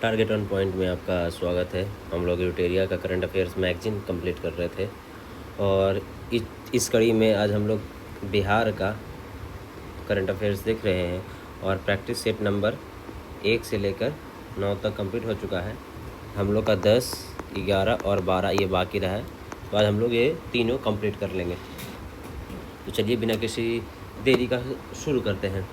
Target on point में आपका स्वागत है। हम लोग यूटेरिया का करंट अफेयर्स मैगजीन कंप्लीट कर रहे थे और इस कड़ी में आज हम लोग बिहार का करंट अफेयर्स देख रहे हैं और प्रैक्टिस सेट नंबर 1 से लेकर 9 तक कंप्लीट हो चुका है। हम लोग का 10, 11 और 12 ये बाकी रहा है, तो आज हम लोग ये तीनों कंप्लीट कर लेंगे। तो चलिए बिना किसी देरी का शुरू करते हैं।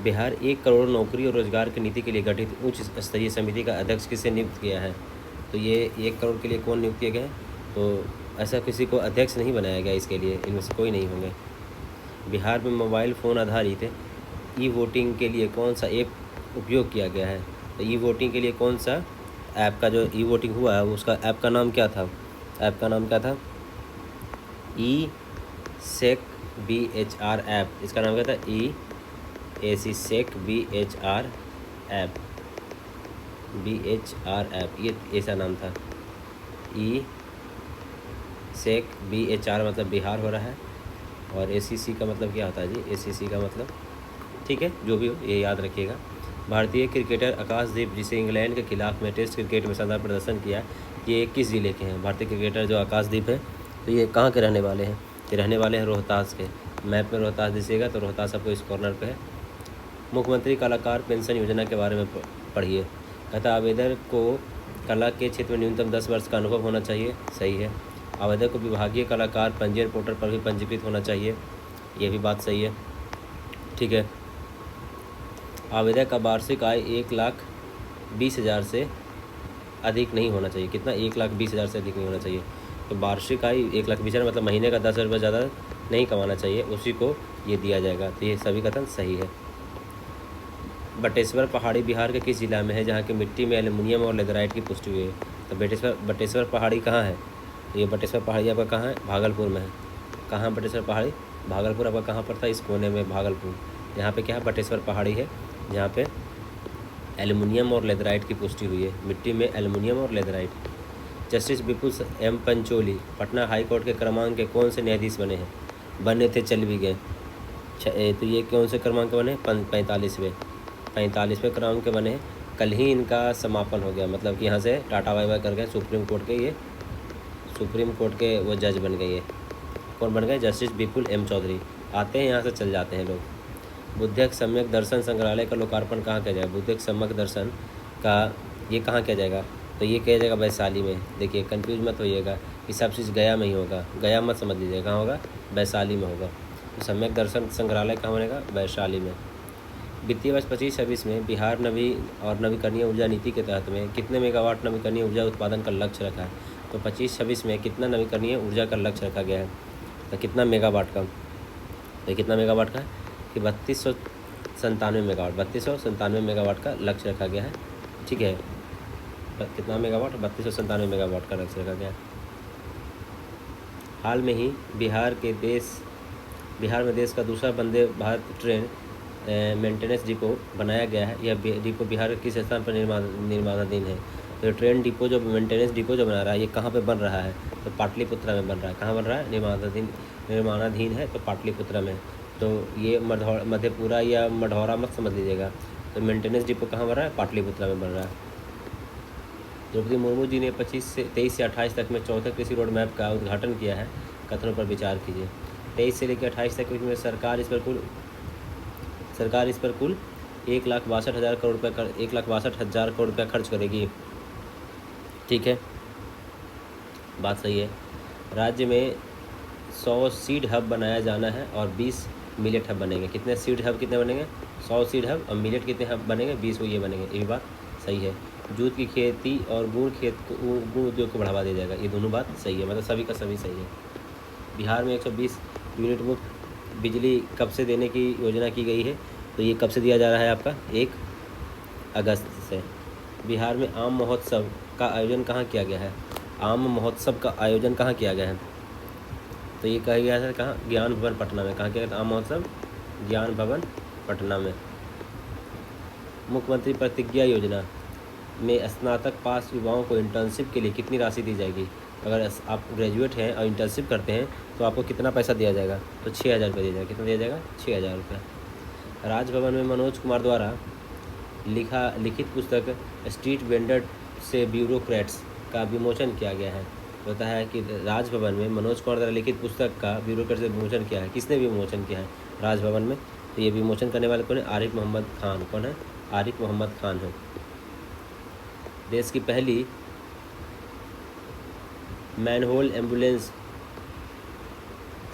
बिहार 1 करोड़ नौकरी और रोजगार की नीति के लिए गठित उच्च स्तरीय समिति का अध्यक्ष किसे नियुक्त किया है? तो ये 1 करोड़ के लिए कौन नियुक्त किए गए? तो ऐसा किसी को अध्यक्ष नहीं बनाया गया, इसके लिए इनमें से कोई नहीं होंगे। बिहार में मोबाइल फ़ोन आधारित ई वोटिंग के लिए कौन सा ऐप उपयोग किया गया है? तो ई वोटिंग के लिए कौन सा ऐप का जो ई वोटिंग हुआ है उसका ऐप का नाम क्या था? ऐप का नाम क्या था? ई सेक BHR ऐप। इसका नाम क्या था? सेक BHR ऐप, ये ऐसा नाम था। ई सेक BHR मतलब बिहार हो रहा है और ACC का मतलब क्या होता है जी? ACC का मतलब, ठीक है, जो भी हो ये याद रखिएगा। भारतीय क्रिकेटर आकाशदीप, जिसे इंग्लैंड के खिलाफ में टेस्ट क्रिकेट में शानदार प्रदर्शन किया, ये किस ज़िले के हैं? भारतीय क्रिकेटर जो आकाशदीप है, तो ये कहाँ के रहने वाले हैं? ये रहने वाले हैं रोहतास के। मैप में रोहतास दिखेगा तो रोहतास आपको इस कॉर्नर पे है। मुख्यमंत्री कलाकार पेंशन योजना के बारे में पढ़िए। कहता आवेदक को कला के क्षेत्र में न्यूनतम 10 वर्ष का अनुभव होना चाहिए। सही है। आवेदक को विभागीय कलाकार पंजीयन पोर्टल पर भी पंजीकृत होना चाहिए। ये भी बात सही है। ठीक है। आवेदक का वार्षिक आय 1,20,000 से अधिक नहीं होना चाहिए। कितना? 1,20,000 से अधिक नहीं होना चाहिए। तो वार्षिक आय 1,20,000 मतलब महीने का 10 रुपये ज़्यादा नहीं कमाना चाहिए, उसी को ये दिया जाएगा। तो ये सभी कथन सही है। बटेश्वर पहाड़ी बिहार के किस जिला में है जहाँ की मिट्टी में एल्युमिनियम और लेदराइट की पुष्टि हुई है? तो बटेश्वर पहाड़ी कहाँ है? तो ये बटेश्वर पहाड़ी आपका कहाँ है? भागलपुर में है। कहाँ बटेश्वर पहाड़ी? भागलपुर। आपका कहाँ पड़ता है? इस कोने में भागलपुर। यहाँ पे क्या है? बटेश्वर पहाड़ी है, जहाँ पे एल्युमिनियम और लेदराइट की पुष्टि हुई है। मिट्टी में एल्युमिनियम और लेदराइट। जस्टिस विपुल M Pancholi Patna high court के क्रमांक के कौन से न्यायाधीश बने हैं? बने थे, चल भी गए। तो ये कौन से क्रमांक के बने? 45वें क्रमांक के बने हैं। कल ही इनका समापन हो गया, मतलब कि यहाँ से टाटा बाय बाय कर गए। सुप्रीम कोर्ट के वो जज बन गए। ये कौन बन गए? जस्टिस विपुल M चौधरी। आते हैं यहाँ से चल जाते हैं लोग। बुद्धक सम्यक दर्शन संग्रहालय का लोकार्पण कहाँ किया जाएगा? बुद्धक सम्यक दर्शन का ये कहाँ किया जाएगा? तो ये किया जाएगा वैशाली में। देखिए कंफ्यूज मत होइएगा, ये सब चीज़ गया में ही होगा। गया मत समझ लीजिएगा, कहाँ होगा? वैशाली में होगा। तो सम्यक दर्शन संग्रहालय कहाँ बनेगा? वैशाली में। वित्तीय वर्ष 25-26 में बिहार नवीकरणीय ऊर्जा नीति के तहत में कितने मेगावाट नवीकरणीय ऊर्जा उत्पादन का लक्ष्य रखा है? तो 25-26 में कितना नवीकरणीय ऊर्जा का लक्ष्य रखा गया है? तो कितना मेगावाट का? तो कितना मेगावाट का है कि 3297 मेगावाट का लक्ष्य रखा गया है। ठीक है। कितना मेगावाट? 3297 मेगावाट का लक्ष्य रखा गया है। हाल में ही बिहार में देश का दूसरा Vande Bharat train maintenance depot बनाया गया है। यह डिपो बिहार के किस स्थान पर निर्माणाधीन है? तो ट्रेन डिपो जो मेंटेनेंस डिपो जो बना रहा है, ये कहाँ पे बन रहा है? तो पाटलिपुत्रा में बन रहा है। कहाँ बन रहा है? निर्माणाधीन है तो पाटलिपुत्रा में। तो ये मधेपुरा या मढ़ौरा मत समझ लीजिएगा। तो मेंटेनेंस डिपो कहाँ बन रहा है? पाटलिपुत्रा में बन रहा है। द्रौपदी मुर्मू जी ने 23 से 28 तक में चौथे कृषि रोड मैप का उद्घाटन किया है। कथनों पर विचार कीजिए। 23 से लेकर 28 तक में सरकार इस पर कुल 1,62,000 करोड़ रुपये खर्च करेगी। ठीक है, बात सही है। राज्य में 100 सीड हब बनाया जाना है और 20 मिलेट हब बनेंगे। कितने सीड हब बनेंगे? 100 सीड हब। और मिलेट कितने हब बनेंगे? 20 को ये बनेंगे। ये भी बात सही है। जूट की खेती और गुड़ उद्योग को बढ़ावा दिया जाएगा। ये दोनों बात सही है, मतलब सभी का सभी सही है। बिहार में 120 यूनिट मुफ्त बिजली कब से देने की योजना की गई है? तो ये कब से दिया जा रहा है? आपका 1 अगस्त से। बिहार में आम महोत्सव का आयोजन कहाँ किया गया है? आम महोत्सव का आयोजन कहाँ किया गया है? तो ये कहा गया है कहाँ? ज्ञान भवन पटना में। कहाँ किया गया था आम महोत्सव? ज्ञान भवन पटना में। मुख्यमंत्री प्रतिज्ञा योजना में स्नातक पास युवाओं को इंटर्नशिप के लिए कितनी राशि दी जाएगी? अगर आप ग्रेजुएट हैं और इंटर्नशिप करते हैं तो आपको कितना पैसा दिया जाएगा? तो 6,000 रुपये दिया जाएगा। कितना दिया जाएगा? 6,000 रुपये। राजभवन में मनोज कुमार द्वारा लिखित पुस्तक स्ट्रीट वेंडर से ब्यूरोक्रेट्स का विमोचन किया गया है। होता है कि राजभवन में मनोज कुमार द्वारा लिखित पुस्तक का ब्यूरोक्रेट से विमोचन किया है। किसने विमोचन किया है? राजभवन में। तो ये विमोचन करने वाले कौन है? आरिफ मोहम्मद खान। कौन है? आरिफ मोहम्मद खान है। देश की पहली मैनहोल एम्बुलेंस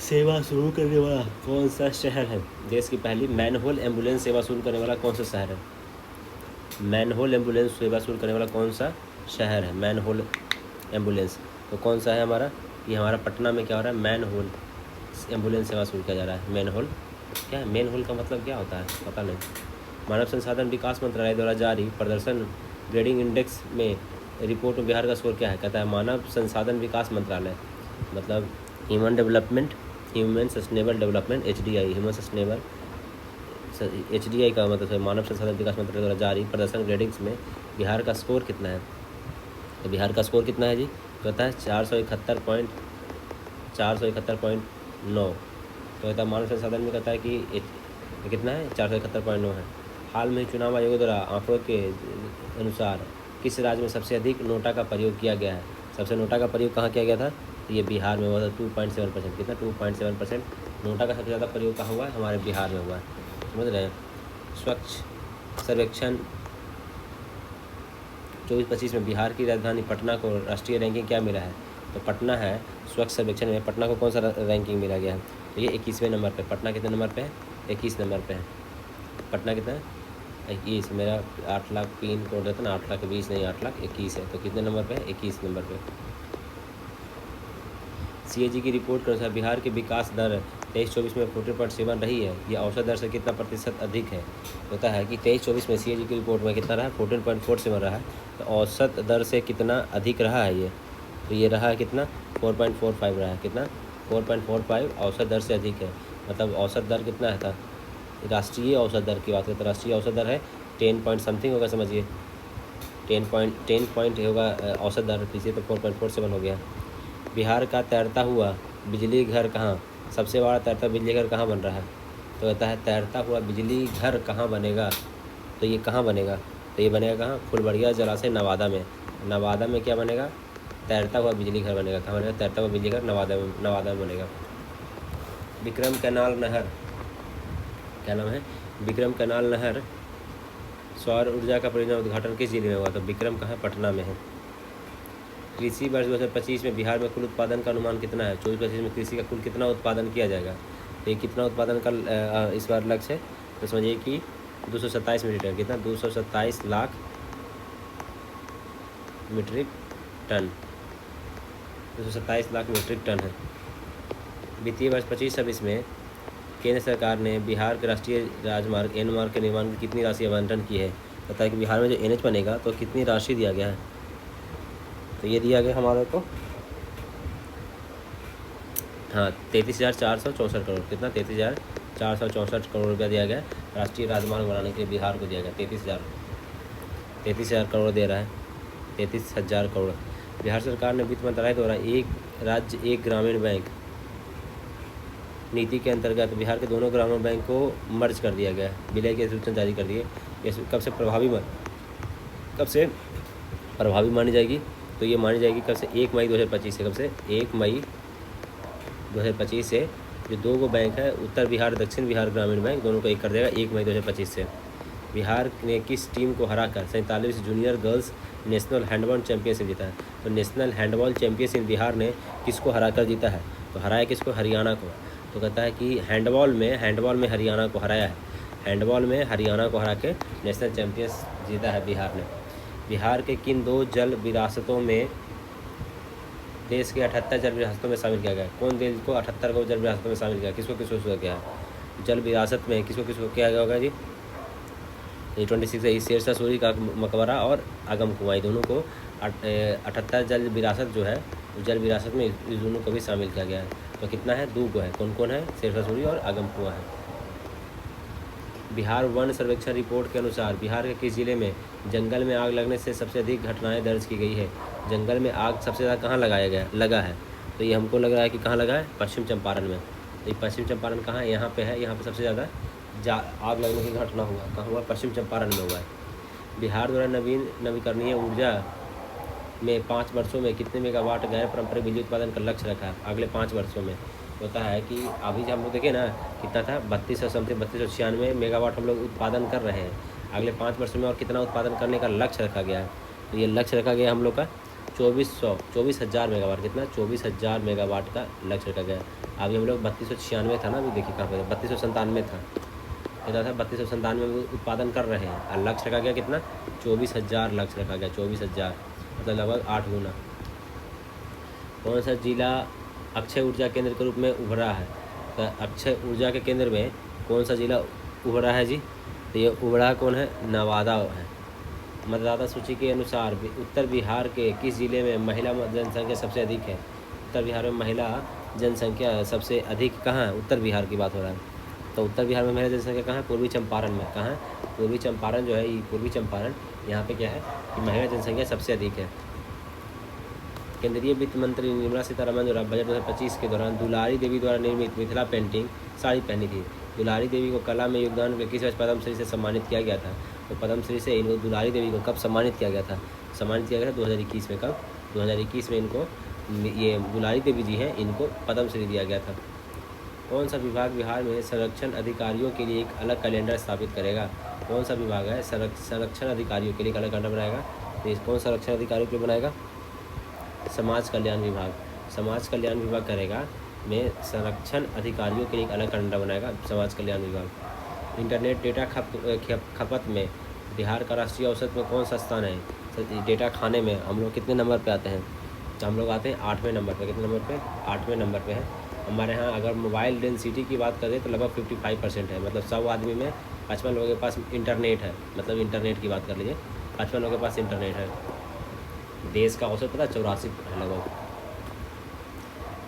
सेवा शुरू करने वाला कौन सा शहर है? देश की पहली मैनहोल एम्बुलेंस सेवा शुरू करने वाला कौन सा शहर है? मैनहोल एम्बुलेंस सेवा शुरू करने वाला कौन सा शहर है? मैनहोल एम्बुलेंस तो कौन सा है हमारा? ये हमारा पटना में क्या हो रहा है? मैनहोल एम्बुलेंस सेवा शुरू किया जा रहा है। मैनहोल क्या है? मैनहोल का मतलब क्या होता है? पता नहीं। मानव संसाधन विकास मंत्रालय द्वारा जारी प्रदर्शन ग्रेडिंग इंडेक्स में रिपोर्ट में बिहार का स्कोर क्या है? कहता है मानव संसाधन विकास मंत्रालय मतलब human sustainable development HDI human sustainable HDI का मतलब है मानव संसाधन विकास मंत्रालय द्वारा जारी प्रदर्शन ग्रेडिंग्स में बिहार का स्कोर कितना है? तो बिहार का स्कोर कितना है जी? कहता है 471.9। तो कहता है मानव संसाधन में कहता है कि कितना है? 471.9 है। हाल में चुनाव आयोग द्वारा आंकड़ों के अनुसार किस राज्य में सबसे अधिक नोटा का प्रयोग किया गया है? सबसे नोटा का प्रयोग कहाँ किया गया था? तो ये बिहार में हुआ था 2.7%। कितना? 2.7% नोटा का सबसे ज़्यादा प्रयोग कहाँ हुआ है? हमारे बिहार में हुआ है। समझ रहे हैं? स्वच्छ सर्वेक्षण 24-25 में बिहार की राजधानी पटना को राष्ट्रीय रैंकिंग क्या मिला है? तो पटना है स्वच्छ सर्वेक्षण में पटना को कौन सा रैंकिंग मिला गया है? तो ये 21वें नंबर पे। पटना कितने नंबर पे है? 21 नंबर पे है। पटना कितना है? 21। मेरा 8 लाख पिन कोड रहता ना, 8,20,000 नहीं 8,21,000 है। तो कितने नंबर पे है? 21 नंबर पे। CAG की रिपोर्ट के अनुसार बिहार की विकास दर 23-24 में 14.7 रही है। ये औसत दर से कितना प्रतिशत अधिक है? होता है कि 23-24 में CAG की रिपोर्ट में कितना रहा? 14.47 रहा है। तो औसत दर से कितना अधिक रहा है ये? तो ये रहा है कितना? 4.45 रहा है। कितना? 4.45 औसत दर से अधिक है। मतलब औसत दर कितना है था? राष्ट्रीय औसत दर की बात करें तो राष्ट्रीय औसत दर है 10 पॉइंट समथिंग होगा, समझिए 10 पॉइंट होगा औसत दर, पीछे तो 4.47 हो गया। बिहार का तैरता हुआ बिजली घर कहाँ? सबसे बड़ा तैरता बिजली घर कहाँ बन रहा है? तो कहता है तैरता हुआ बिजली घर कहाँ बनेगा? तो ये कहाँ बनेगा? तो ये बनेगा कहाँ? फुलबड़िया जलाशय नवादा में। नवादा में क्या बनेगा? तैरता हुआ बिजली घर बनेगा। कहाँ बनेगा? तैरता हुआ बिजली घर नवादा में बनेगा। विक्रम कैनाल नहर क्या नाम है? विक्रम कैनाल नहर सौर ऊर्जा का परियोजना उद्घाटन किस जिले में हुआ? तो विक्रम कहाँ? पटना में है। कृषि वर्ष 2025 में बिहार में कुल उत्पादन का अनुमान कितना है? 24-25 में कृषि का कुल कितना उत्पादन किया जाएगा? तो ये कितना उत्पादन का इस बार लक्ष्य है? तो समझिए कि 227 मीट्रिक टन। कितना? 227 lakh metric ton. 227 lakh metric ton है। वित्तीय वर्ष 25-26 में केंद्र सरकार ने बिहार के राष्ट्रीय राजमार्ग N मार्ग के निर्माण की कितनी राशि आवंटन की है? पता है कि बिहार में जो NH बनेगा तो कितनी राशि दिया गया है? तो ये दिया गया हमारे को 33,464 करोड़। कितना? 33,464 करोड़ रुपया दिया गया राष्ट्रीय राजमार्ग बनाने के लिए बिहार को दिया गया। 33,000 करोड़ दे रहा है। 33,000 करोड़। बिहार सरकार ने वित्त मंत्रालय द्वारा एक राज्य एक ग्रामीण बैंक नीति के अंतर्गत बिहार के दोनों ग्रामीण बैंक को मर्ज कर दिया गया है। विलय की सूचना जारी कर दी है। ये कब से प्रभावी मानी जाएगी? तो ये मानी जाएगी कब से? 1 मई 2025 से। कब से? 1 मई 2025 से। जो दो गो बैंक है उत्तर बिहार दक्षिण बिहार ग्रामीण बैंक, दोनों को एक कर देगा 1 मई 2025 से। बिहार ने किस टीम को हराकर 47 junior girls national handball championship जीता है? तो नेशनल हैंडबॉल चैंपियनशिप बिहार ने किसको हराकर जीता है? तो हराया किसको? हरियाणा को। तो कहता है कि हैंडबॉल में हरियाणा को हराया है। हैंडबॉल में हरियाणा को हरा के नेशनल चैंपियंस जीता है बिहार ने। बिहार के किन 2 जल विरासतों में देश के 78 जल विरासतों में शामिल किया गया? कौन देश को 78 को जल विरासतों में शामिल किया? किसको किया है जल विरासत में? किसको किया गया होगा जी? ये 26 है। शेरशाह सूरी का मकबरा और आगम कुआं, दोनों को 78 जल विरासत जो है जल विरासत में इस दोनों को भी शामिल किया गया है। तो कितना है? 2 को है। कौन कौन है? शेरशाह सूरी और आगम कुआं है। बिहार वन सर्वेक्षण रिपोर्ट के अनुसार बिहार के किस जिले में जंगल में आग लगने से सबसे अधिक घटनाएं दर्ज की गई है? जंगल में आग सबसे ज़्यादा कहाँ लगा है? तो ये हमको लग रहा है कि कहाँ लगा है? पश्चिम चंपारण में। तो ये पश्चिम चंपारण कहाँ है? यहाँ पे है। यहाँ पे सबसे ज़्यादा आग लगने की घटना हुआ। कहाँ हुआ? पश्चिम चंपारण में हुआ है। बिहार द्वारा नवीकरणीय ऊर्जा में 5 वर्षों में कितने मेगावाट गैर पारंपरिक बिजली उत्पादन का लक्ष्य रखा है? अगले 5 वर्षों में होता है कि अभी जब हम लोग देखें ना कितना था 3296 मेगावाट हम लोग उत्पादन कर रहे हैं। अगले 5 वर्षों में और कितना उत्पादन करने का लक्ष्य रखा गया है? तो ये लक्ष्य रखा गया हम लोग का 24,000 मेगावाट। कितना? 24,000 मेगावाट का लक्ष्य रखा गया। अभी हम लोग 3296 था ना, अभी देखिए कहाँ पर 3297 था, कितना था 3297 में उत्पादन कर रहे हैं और लक्ष्य रखा गया कितना? 24,000 लक्ष्य रखा गया, 24,000 मतलब लगभग 8 गुना। कौन सा जिला अक्षय ऊर्जा केंद्र के रूप में उभरा है? तो अक्षय ऊर्जा के केंद्र में कौन सा जिला उभरा है जी? तो ये उभरा कौन है? नवादा है। मतदाता सूची के अनुसार उत्तर बिहार के किस जिले में महिला जनसंख्या सबसे अधिक है? उत्तर बिहार में महिला जनसंख्या सबसे अधिक कहाँ है? उत्तर बिहार की बात हो रहा है। तो उत्तर बिहार में महिला जनसंख्या कहाँ है? पूर्वी चंपारण में। कहाँ है? पूर्वी चंपारण जो है, ये पूर्वी चंपारण, यहाँ पे क्या है कि महिला जनसंख्या सबसे अधिक है। केंद्रीय वित्त मंत्री निर्मला सीतारमण द्वारा बजट 2025 के दौरान दुलारी देवी द्वारा निर्मित मिथिला पेंटिंग साड़ी पहनी थी। दुलारी देवी को कला में योगदान के किस वर्ष पद्मश्री से सम्मानित किया गया था? तो पद्मश्री से इनको दुलारी देवी को कब सम्मानित किया गया था? सम्मानित किया गया था 2021 में। कब? 2021 में इनको, ये दुलारी देवी जी हैं, इनको पद्मश्री दिया गया था। कौन सा विभाग बिहार में संरक्षण अधिकारियों के लिए एक अलग कैलेंडर स्थापित करेगा? कौन सा विभाग है संरक्षण अधिकारियों के लिए एक अलग कैलेंडर बनाएगा? तो कौन संरक्षण अधिकारियों के लिए बनाएगा? समाज कल्याण विभाग। समाज कल्याण विभाग करेगा में संरक्षण अधिकारियों के लिए एक अलग कैलेंडर बनाएगा समाज कल्याण विभाग। इंटरनेट डेटा खपत में बिहार का राष्ट्रीय औसत में कौन सा स्थान है? तो डेटा खाने में हम लोग कितने नंबर पे आते हैं? तो हम लोग आते हैं 8वें नंबर पे। कितने नंबर पे? 8वें नंबर पे है हमारे यहाँ। अगर मोबाइल डेंसिटी की बात करें तो लगभग 55% है, मतलब 100 आदमी में 55 लोगों के पास इंटरनेट है। मतलब इंटरनेट की बात कर लीजिए, 55 लोगों के पास इंटरनेट है। देश का औसत पता 84 है लगभग।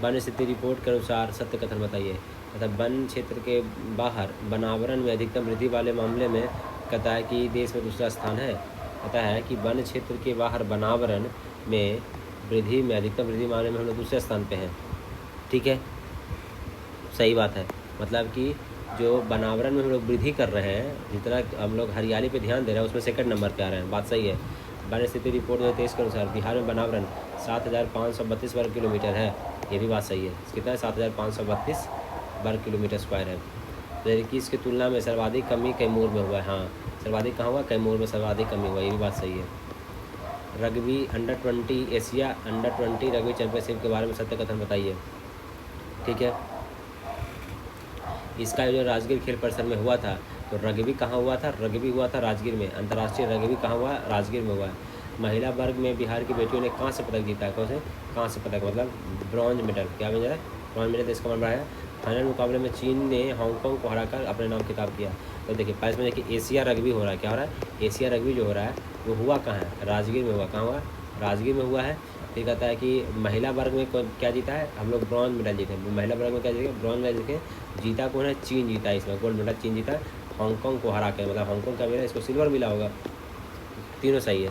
वन स्थिति रिपोर्ट के अनुसार सत्य कथन बताइए। मतलब वन क्षेत्र के बाहर वनावरण में अधिकतम वृद्धि वाले मामले में कहता है कि देश में दूसरा स्थान है। कहता है कि वन क्षेत्र के बाहर वनावरण में वृद्धि में अधिकतम वृद्धि मामले में हम लोग दूसरे स्थान पे हैं। ठीक है, सही बात है। मतलब कि जो वनावरण में हम लोग वृद्धि कर रहे हैं, जितना हम लोग हरियाली पे ध्यान दे रहे हैं, उसमें सेकंड नंबर पे आ रहे हैं। बात सही है। वन स्थिति रिपोर्ट 2023 के अनुसार बिहार में वनावरण 7,532 वर्ग किलोमीटर है। ये भी बात सही है। कितना है? 7,532 वर्ग किलोमीटर स्क्वायर है। 2021 की तुलना में सर्वाधिक कमी कैमूर में हुआ है। हाँ, सर्वाधिक कहाँ हुआ? कैमूर में सर्वाधिक कमी हुआ। ये भी बात सही है। रग्बी अंडर-20 एशिया अंडर-20 रग्बी चैंपियनशिप के बारे में सत्य कथन बताइए। ठीक है, इसका जो राजगीर खेल परिसर में हुआ था, तो रग्बी कहाँ हुआ था? रग्बी हुआ था राजगीर में। अंतर्राष्ट्रीय रग्बी कहाँ हुआ? राजगीर में हुआ है। महिला वर्ग में बिहार की बेटियों ने कांस्य पदक जीता है। कौन से? कांस्य पदक मतलब ब्रॉन्ज मेडल। क्या मिला है? Bronze medal. इसका मतलब है फाइनल मुकाबले में चीन ने हांगकांग को हराकर अपने नाम खिताब किया। तो देखिए पास में देखिए एशिया रग्बी हो रहा है। क्या हो रहा है? एशिया रग्बी जो हो रहा है वो हुआ कहाँ है? राजगीर में हुआ। कहाँ हुआ? राजगीर में हुआ है। फिर कहता है कि महिला वर्ग में क्या जीता है? हम लोग ब्रॉन्ज मेडल जीते। महिला वर्ग में क्या जीते? ब्रॉन्ज मेडल जीते। जीता कौन है? चीन जीता है। इसमें गोल्ड मेडल चीन जीता है हांगकांग को हरा के। मतलब हांगकांग का मिला, इसको सिल्वर मिला होगा। तीनों सही है।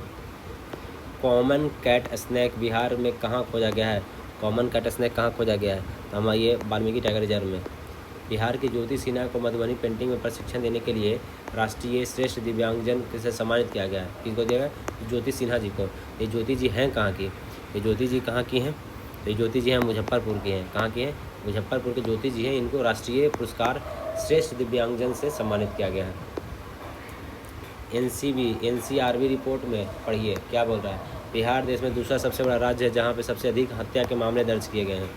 कॉमन कैट स्नैक बिहार में कहाँ खोजा गया है? कॉमन कैट स्नैक कहाँ खोजा गया है? तो हमारा ये वाल्मीकि टाइगर रिजर्व में। बिहार की ज्योति सिन्हा को मधुबनी पेंटिंग में प्रशिक्षण देने के लिए राष्ट्रीय श्रेष्ठ दिव्यांगजन से सम्मानित किया गया है। किसको दिया गया? ज्योति सिन्हा जी को। ये ज्योति जी हैं कहाँ की? ये ज्योति जी कहाँ की हैं? तो ये ज्योति जी हैं मुजफ्फरपुर की हैं। कहाँ की हैं? मुजफ्फरपुर के ज्योति जी हैं। इनको राष्ट्रीय पुरस्कार श्रेष्ठ दिव्यांगजन से सम्मानित किया गया है। एनसीआरबी रिपोर्ट में पढ़िए क्या बोल रहा है। बिहार देश में दूसरा सबसे बड़ा राज्य है जहाँ पे सबसे अधिक हत्या के मामले दर्ज किए गए हैं।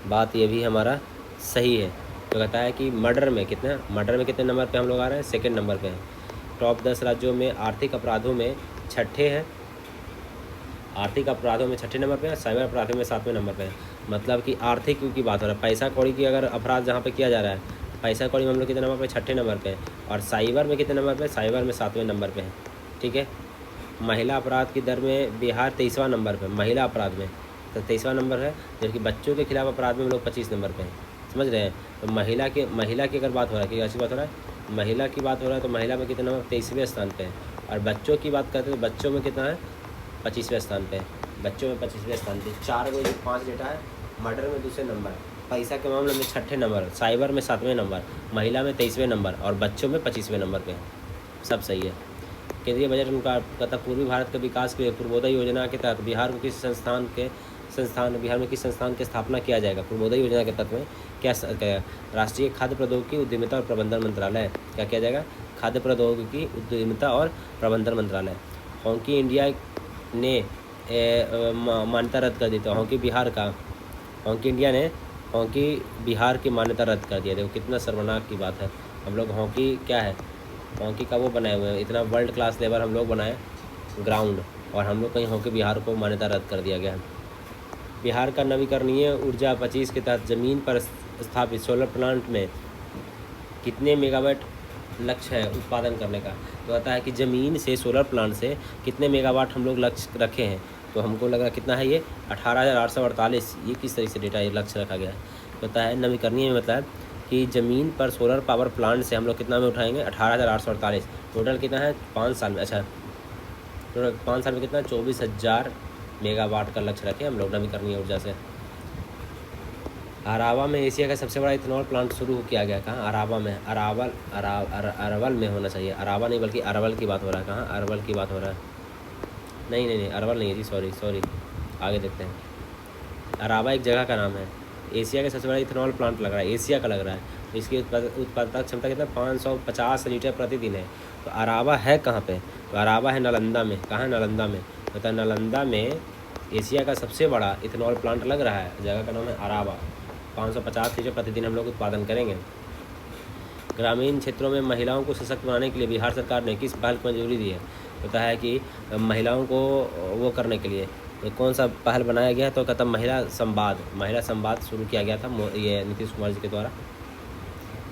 बात ये भी हमारा सही है। तो कहता है कि मर्डर में कितने नंबर पे हम लोग आ रहे हैं? सेकंड नंबर पे हैं। टॉप 10 राज्यों में आर्थिक अपराधों में छठे हैं। आर्थिक अपराधों में छठे नंबर पे है। साइबर अपराधों में 7वें नंबर पे है। मतलब कि आर्थिक की बात हो रहा है, पैसा कौड़ी की अगर अपराध जहाँ पे किया जा रहा है, पैसा कौड़ी में हम लोग कितने नंबर पे? छठे नंबर पे है। और साइबर में कितने नंबर पे? साइबर में 7वें नंबर पे है। ठीक है। महिला अपराध की दर में बिहार 23वां नंबर पे। महिला अपराध में तो 23वां नंबर है। जबकि बच्चों के खिलाफ अपराध में हम लोग 25 नंबर पे हैं। समझ रहे हैं? तो महिला की अगर बात हो रहा है, कि ऐसी बात हो रहा है, महिला की बात हो रहा है, तो महिला में कितना नंबर? 23वें स्थान पे है। और बच्चों की बात करते हैं तो बच्चों में कितना है? 25वें स्थान पे है। बच्चों में 25वें स्थान पे। 4 में जो 5 डेटा है। मर्डर में दूसरे नंबर, पैसा के मामले में छठे नंबर, साइबर में 7वें नंबर, महिला में 23वें नंबर और बच्चों में 25वें नंबर पे है। सब सही है। केंद्रीय बजट उनका कहता पूर्वी भारत के विकास के लिए पूर्वोदय योजना के तहत बिहार में किस संस्थान बिहार में किस संस्थान की स्थापना किया जाएगा। पूर्वोदय योजना के तहत में क्या राष्ट्रीय खाद्य प्रौद्योगिकी उद्यमिता और प्रबंधन मंत्रालय क्या किया जाएगा, खाद्य प्रौद्योगिकी उद्यमिता और प्रबंधन मंत्रालय। हॉकी इंडिया ने मान्यता रद्द कर दी, तो हॉकी इंडिया ने हॉकी बिहार की मान्यता रद्द कर दिया। देखो कितना शर्मनाक की बात है। हम लोग हॉकी क्या है, हॉकी का वो बनाए हुए हैं, इतना वर्ल्ड क्लास लेवल हम लोग बनाए ग्राउंड, और हम लोग कहीं हॉकी बिहार को मान्यता रद्द कर दिया गया है। बिहार का नवीकरणीय ऊर्जा 25 के तहत ज़मीन पर स्थापित सोलर प्लांट में कितने मेगावाट लक्ष्य है उत्पादन करने का। तो कहता है कि ज़मीन से सोलर प्लांट से कितने मेगावाट हम लोग लक्ष्य रखे हैं। तो हमको लगा कितना है ये 18,848। ये किस तरीके से डेटा ये लक्ष्य रखा गया है। कहता है नवीकरणीय में मतलब कि ज़मीन पर सोलर पावर प्लांट से हम लोग कितना में उठाएंगे 18,848। टोटल कितना है 5 साल में। अच्छा टोटल 5 साल में कितना 24,000 मेगावाट का लक्ष्य रखे हम लोग नवीकरणीय ऊर्जा से। अरावा में एशिया का सबसे बड़ा इथेनॉल प्लांट शुरू किया गया। कहाँ, अरावा में। अरावल में होना चाहिए, अरावा नहीं बल्कि अरवल की बात हो रहा है। कहाँ, अरवल की बात हो रहा है। नहीं अरवल नहीं है जी, सॉरी आगे देखते हैं। अरावा एक जगह का नाम है। एशिया का सबसे बड़ा इथेनॉल प्लांट लग रहा है, एशिया का लग रहा है। तो इसकी उत्पादकता क्षमता कितना 550 लीटर प्रतिदिन है। तो अरावा है कहाँ पे, तो अरावा है नालंदा में। कहाँ है, नालंदा में। तो नालंदा में एशिया का सबसे बड़ा इथेनॉल प्लांट लग रहा है, जगह का नाम है अरावा। 550 लीटर प्रतिदिन हम लोग उत्पादन करेंगे। ग्रामीण क्षेत्रों में महिलाओं को सशक्त बनाने के लिए बिहार सरकार ने किस पहल को मंजूरी दी है। होता है कि महिलाओं को वो करने के लिए तो कौन सा पहल बनाया गया है, तो कहता महिला संवाद शुरू किया गया था ये नीतीश कुमार जी के द्वारा।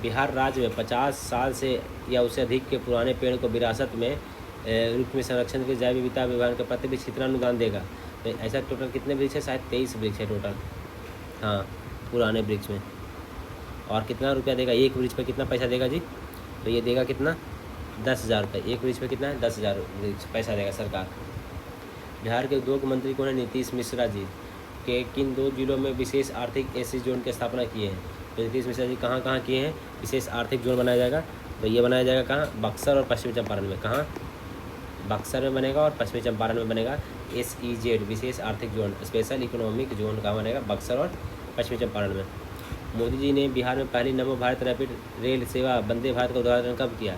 बिहार राज्य में 50 साल से या उससे अधिक के पुराने पेड़ को विरासत में रूप में संरक्षण के जैव विविधता विभाग के प्रति वृक्ष कितना अनुदान देगा। तो ऐसा टोटल कितने वृक्ष है, शायद 23 वृक्ष है टोटल, हाँ पुराने वृक्ष में। और कितना रुपया देगा, एक वृक्ष पे कितना पैसा देगा जी, तो ये देगा कितना 10,000 रुपये। एक वृक्ष पे कितना है 10,000 पैसा देगा सरकार। बिहार के उद्योग मंत्री कौन है, नीतीश मिश्रा जी। के किन 2 जिलों में विशेष आर्थिक ऐसे जोन की स्थापना किए हैं। तो नीतीश मिश्रा जी कहाँ कहाँ किए हैं विशेष आर्थिक जोन बनाया जाएगा। तो ये बनाया जाएगा कहाँ, बक्सर और पश्चिमी चंपारण में। कहाँ, बक्सर में बनेगा और पश्चिमी चंपारण में बनेगा SEZ विशेष आर्थिक जोन, स्पेशल इकोनॉमिक जोन कहाँ बनेगा, बक्सर और पश्चिमी चंपारण में। मोदी जी ने बिहार में पहली नमो भारत रैपिड रेल सेवा वंदे भारत का उद्घाटन कब किया।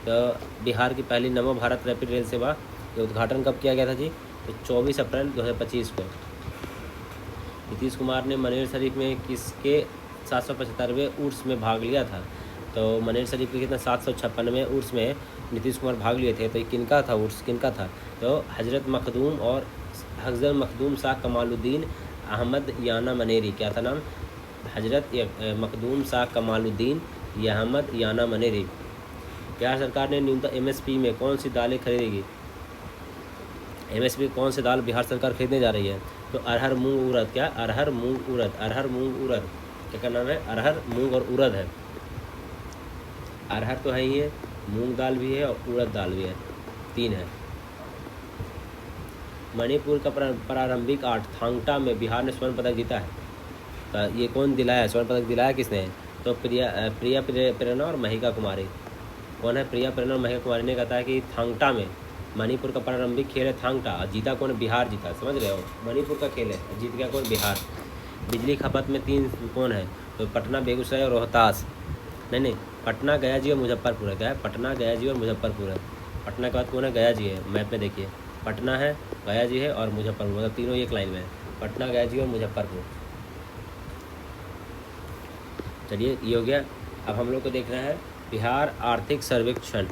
तो बिहार की पहली नमो भारत रैपिड रेल सेवा का उद्घाटन कब किया गया था जी, तो 24 अप्रैल 2025 को। नीतीश कुमार ने मनेर शरीफ में किसके 775वें उर्स में भाग लिया था। तो मनेर शरीफ के कितना 756वें उर्स में नीतीश कुमार भाग लिए थे। तो किनका था उर्स, किनका था, तो हज़रत मखदूम शाह कमालुद्दीन अहमद याना मनेरी। क्या था नाम, हज़रत मखदूम शाह कमालुद्दीन अहमद याना मनेरी। बिहार सरकार ने न्यूनतम MSP में कौन सी दालें खरीदेगी। MSP कौन सी दाल बिहार सरकार खरीदने जा रही है, तो अरहर मूंग उड़द। क्या, अरहर मूंग उड़द क्या नाम है, अरहर मूंग और उड़द है। अरहर तो है ही है, मूंग दाल भी है और उड़द दाल भी है, 3 है। मणिपुर का प्रारंभिक आर्ट थांगटा में बिहार ने स्वर्ण पदक जीता है। तो ये कौन दिलाया, स्वर्ण पदक दिलाया किसने, तो प्रिया प्रेरणा और महिका कुमारी। कौन है, प्रिया प्रेरणा और महिका कुमारी ने कहा है कि थांगटा में मणिपुर का प्रारंभिक खेल है थांगटा, और जीता कौन है, बिहार जीता। समझ रहे हो, मणिपुर का खेल है, जीत गया कौन, बिहार। बिजली खपत में 3 कौन है, तो पटना, बेगूसराय और रोहतास। नहीं पटना, गया जी और मुजफ्फरपुर है। क्या है, पटना, गया जी और मुजफ्फरपुर है। पटना के बाद कौन है, गया जी है। मैप में देखिए, पटना है, गया जी है और मुजफ्फरपुर, मतलब तीनों एक लाइन में है, पटना, गया जी और मुजफ्फरपुर। चलिए ये हो गया। अब हम लोग को देखना है बिहार आर्थिक सर्वेक्षण।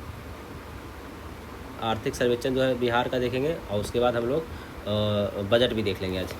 जो है बिहार का देखेंगे, और उसके बाद हम लोग बजट भी देख लेंगे आज।